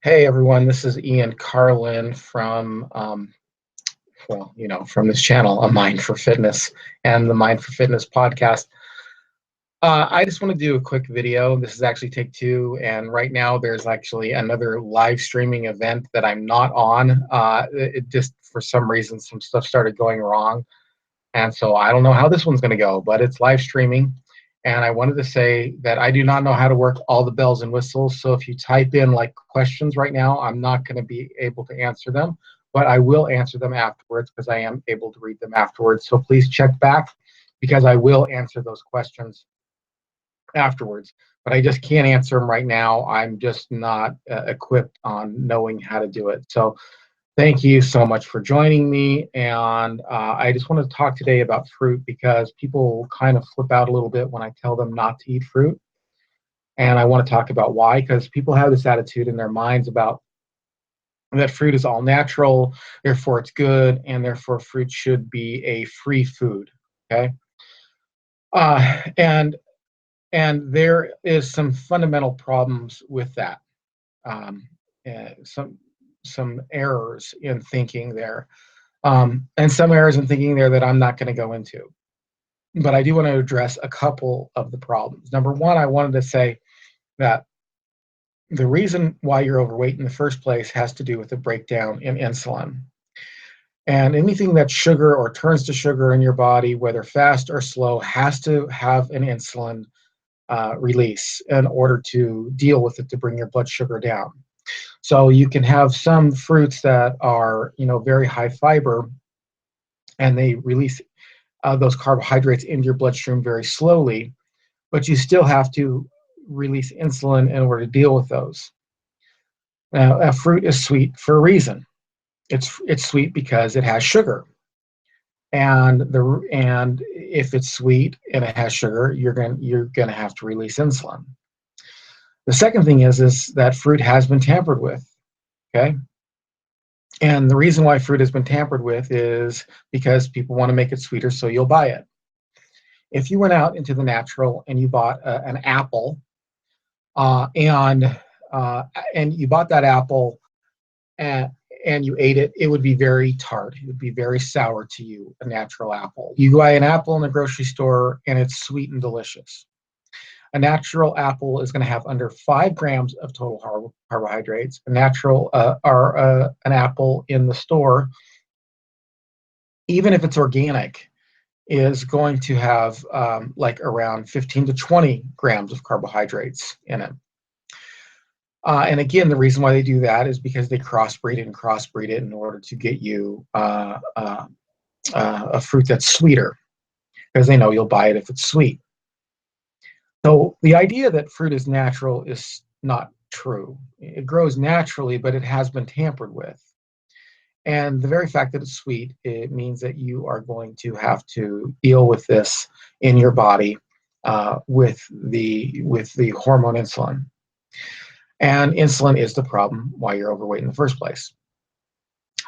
Hey everyone, this is Ian Carlin from, from this channel, A Mind for Fitness and the Mind for Fitness podcast. I just want to do a quick video. This is actually take two, and right now there's actually another live streaming event that I'm not on. It just, for some reason, some stuff started going wrong, and so I don't know how this one's going to go, but it's live streaming. And I wanted to say that I do not know how to work all the bells and whistles. So if you type in like questions right now, I'm not going to be able to answer them, but I will answer them afterwards because I am able to read them afterwards. So please check back because I will answer those questions afterwards. But I just can't answer them right now. I'm just not equipped on knowing how to do it. So thank you so much for joining me. And I just want to talk today about fruit because people kind of flip out a little bit when I tell them not to eat fruit. And I want to talk about why, because people have this attitude in their minds about that fruit is all natural, therefore it's good, and therefore fruit should be a free food. Okay. And there is some fundamental problems with that. Um, some errors in thinking there. And some errors in thinking there that I'm not going to go into. But I do want to address a couple of the problems. Number one, I wanted to say that the reason why you're overweight in the first place has to do with the breakdown in insulin. And anything that's sugar or turns to sugar in your body, whether fast or slow, has to have an insulin release in order to deal with it to bring your blood sugar down. So you can have some fruits that are, very high fiber, and they release those carbohydrates into your bloodstream very slowly, but you still have to release insulin in order to deal with those. Now, a fruit is sweet for a reason. It's sweet because it has sugar, and if it's sweet and it has sugar, you're gonna have to release insulin. The second thing is that fruit has been tampered with. Okay. And the reason why fruit has been tampered with is because people want to make it sweeter, so you'll buy it. If you went out into the natural and you bought an apple, and you bought that apple and you ate it, it would be very tart. It would be very sour to you, a natural apple. You buy an apple in the grocery store and it's sweet and delicious. A natural apple is going to have under 5 grams of total carbohydrates. An apple in the store, even if it's organic, is going to have like around 15 to 20 grams of carbohydrates in it. And again, the reason why they do that is because they crossbreed it in order to get you a fruit that's sweeter, because they know you'll buy it if it's sweet. So the idea that fruit is natural is not true. It grows naturally, but it has been tampered with. And the very fact that it's sweet, it means that you are going to have to deal with this in your body with the hormone insulin. And insulin is the problem why you're overweight in the first place.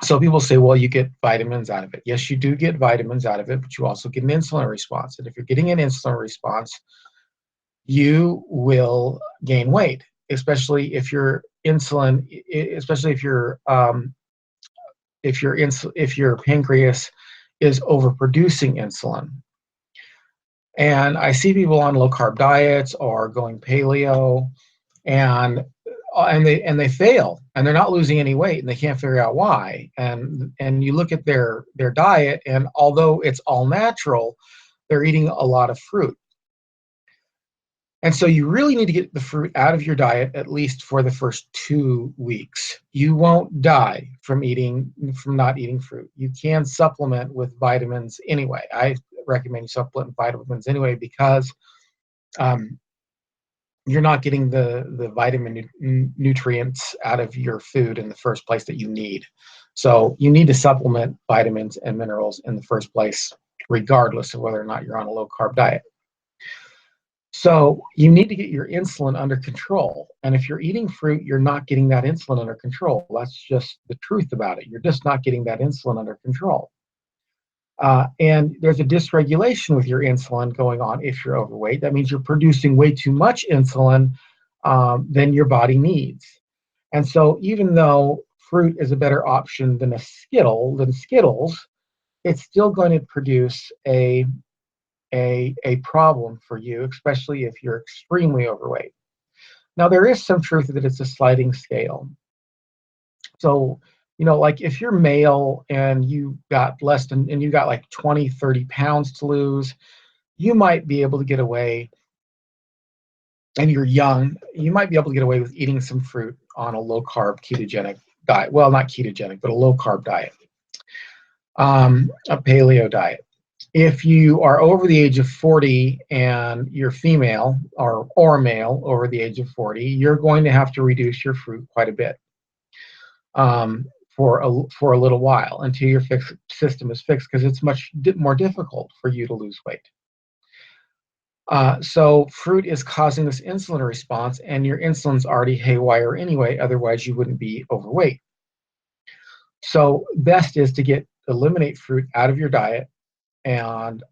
So people say, well, you get vitamins out of it. Yes, you do get vitamins out of it, but you also get an insulin response. And if you're getting an insulin response, you will gain weight, especially if your insulin, especially if your pancreas is overproducing insulin. And I see people on low carb diets or going paleo, and they fail, and they're not losing any weight, and they can't figure out why. And you look at their diet, and although it's all natural, they're eating a lot of fruit. And so you really need to get the fruit out of your diet at least for the first 2 weeks. You won't die from not eating fruit. You can supplement with vitamins anyway. I recommend you supplement with vitamins anyway because you're not getting the vitamin nutrients out of your food in the first place that you need. So you need to supplement vitamins and minerals in the first place, regardless of whether or not you're on a low carb diet. So you need to get your insulin under control. And if you're eating fruit, you're not getting that insulin under control. That's just the truth about it. You're just not getting that insulin under control. And there's a dysregulation with your insulin going on if you're overweight. That means you're producing way too much insulin than your body needs. And so even though fruit is a better option than Skittles, it's still going to produce a problem for you, especially if you're extremely overweight. Now, there is some truth that it's a sliding scale. So, like if you're male and you got and you got like 20, 30 pounds to lose, you might be able to get away, and you're young, you might be able to get away with eating some fruit on a low carb ketogenic diet. Well, not ketogenic, but a low carb diet, a paleo diet. If you are over the age of 40 and you're female or male over the age of 40, you're going to have to reduce your fruit quite a bit for a little while until your system is fixed, because it's much more difficult for you to lose weight. So fruit is causing this insulin response, and your insulin's already haywire anyway, otherwise you wouldn't be overweight. So best is to eliminate fruit out of your diet, and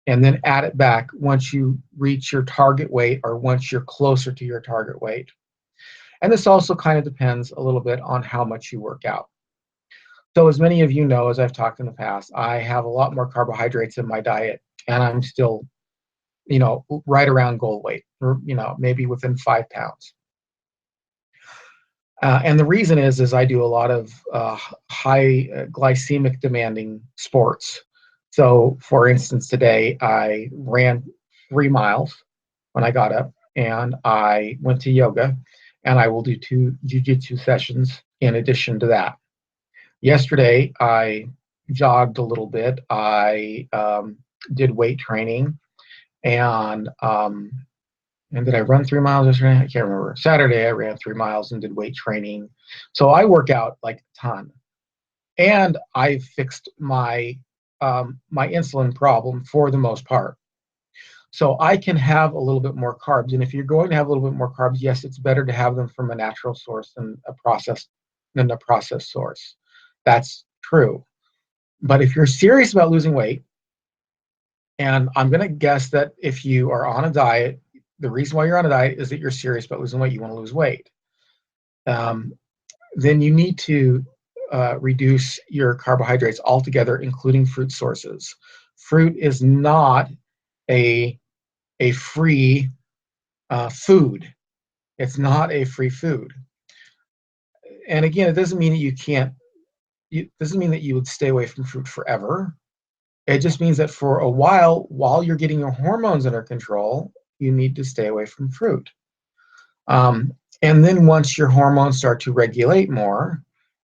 then add it back once you reach your target weight or once you're closer to your target weight. And this also kind of depends a little bit on how much you work out. So as many of you know, as I've talked in the past, I have a lot more carbohydrates in my diet, and I'm still, right around goal weight, or, maybe within 5 pounds. And the reason is I do a lot of high glycemic demanding sports. So, for instance, today I ran 3 miles when I got up, and I went to yoga, and I will do 2 jiu-jitsu sessions in addition to that. Yesterday, I jogged a little bit. I did weight training, and did I run 3 miles yesterday? I can't remember. Saturday, I ran 3 miles and did weight training. So I work out like a ton. And I fixed my insulin problem for the most part. So I can have a little bit more carbs. And if you're going to have a little bit more carbs, yes, it's better to have them from a natural source than a processed source. That's true. But if you're serious about losing weight, and I'm going to guess that if you are on a diet, the reason why you're on a diet is that you're serious about losing weight, you want to lose weight, then you need to reduce your carbohydrates altogether, including fruit sources. Fruit is not a free food. It's not a free food. And again, it doesn't mean that doesn't mean that you would stay away from fruit forever. It just means that for a while you're getting your hormones under control, you need to stay away from fruit. And then once your hormones start to regulate more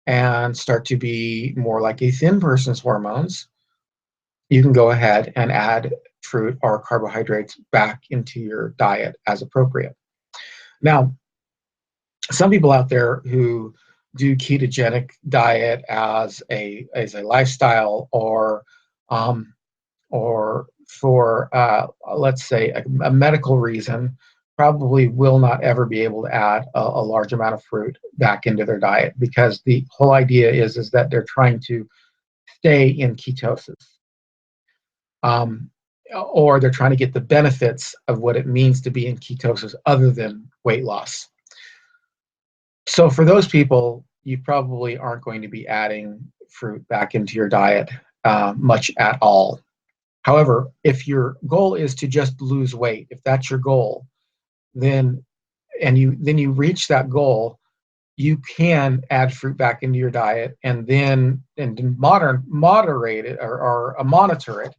and start to be more like a thin person's hormones, you can go ahead and add fruit or carbohydrates back into your diet as appropriate. Now, some people out there who do ketogenic diet as a lifestyle, or for let's say a medical reason, probably will not ever be able to add a large amount of fruit back into their diet, because the whole idea is that they're trying to stay in ketosis, or they're trying to get the benefits of what it means to be in ketosis other than weight loss. So for those people, you probably aren't going to be adding fruit back into your diet much at all. However, if your goal is to just lose weight, if that's your goal, then you reach that goal, you can add fruit back into your diet, and moderate it, or monitor it,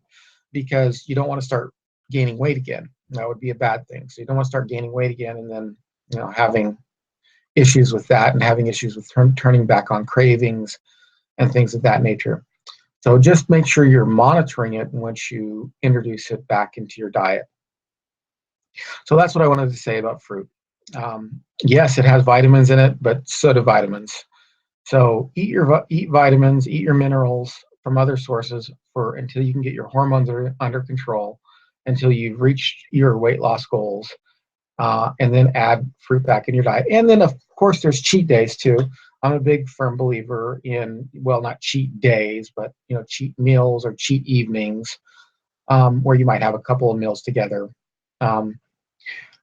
because you don't want to start gaining weight again. That would be a bad thing. So you don't want to start gaining weight again, and then having issues with that, and having issues with turning back on cravings and things of that nature. So just make sure you're monitoring it once you introduce it back into your diet. So that's what I wanted to say about fruit. Yes, it has vitamins in it, but so do vitamins. So eat vitamins, eat your minerals from other sources until you can get your hormones under control, until you've reached your weight loss goals, and then add fruit back in your diet. And then, of course, there's cheat days too. I'm a big firm believer in, well, not cheat days, but cheat meals or cheat evenings, where you might have a couple of meals together.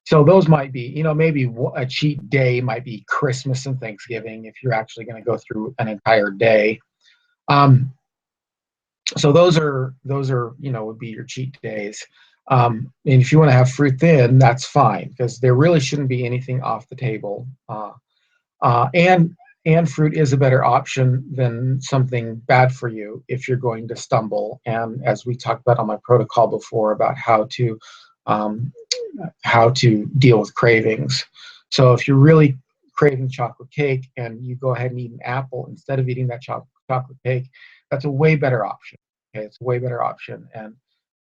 So those might be, maybe a cheat day might be Christmas and Thanksgiving if you're actually going to go through an entire day. Um, so those are would be your cheat days. And if you want to have fruit then, that's fine because there really shouldn't be anything off the table. And fruit is a better option than something bad for you if you're going to stumble. And as we talked about on my protocol before about um, how to deal with cravings. So if you're really craving chocolate cake and you go ahead and eat an apple instead of eating that chocolate cake, that's a way better option. Okay, it's a way better option,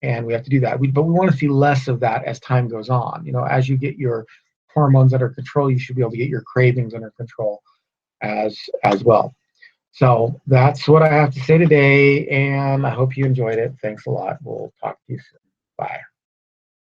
and we have to do that. But we want to see less of that as time goes on. As you get your hormones under control, you should be able to get your cravings under control as well. So that's what I have to say today, and I hope you enjoyed it. Thanks a lot. We'll talk to you soon. Bye.